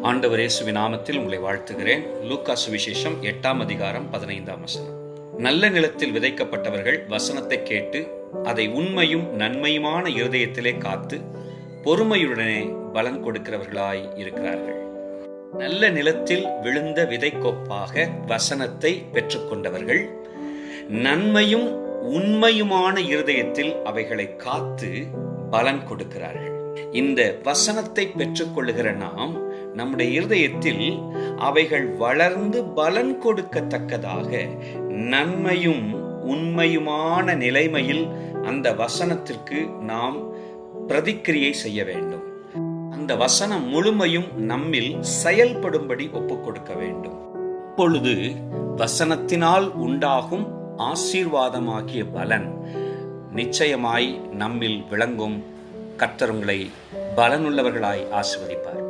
ஆண்டவர் இயேசுவின் நாமத்தில் உங்களை வாழ்த்துகிறேன். லூக்கா சுவிசேஷம் 8ஆம் அதிகாரம் 15ஆம் வசனம். நல்ல நிலத்தில் விதைக்கப்பட்டவர்கள் வசனத்தை கேட்டு அதை உண்மையும் நன்மையுமான இருதயத்திலே காத்து பொறுமையுடனே பலன் கொடுக்கிறவர்களாய் இருக்கிறார்கள். நல்ல நிலத்தில் விழுந்த விதைக்கொப்பாக வசனத்தை பெற்றுக்கொண்டவர்கள் நன்மையும் உண்மையுமான இருதயத்தில் அவைகளை காத்து பலன் கொடுக்கிறார்கள். இந்த வசனத்தை பெற்றுக்கொள்ளுகிற நாம் நம்முடைய இருதயத்தில் அவைகள் வளர்ந்து பலன் கொடுக்கத்தக்கதாக நன்மையும் உண்மையுமான நிலைமையில் அந்த வசனத்திற்கு நாம் பிரதிக்கிரியை செய்ய வேண்டும். அந்த வசனம் முழுமையும் நம்மில் செயல்படும்படி ஒப்புக் கொடுக்க வேண்டும். இப்பொழுது வசனத்தினால் உண்டாகும் ஆசீர்வாதமாகிய பலன் நிச்சயமாய் நம்மில் விளங்கும். கர்த்தர் உங்களை பலனுள்ளவர்களாய் ஆசீர்வதிப்பார்.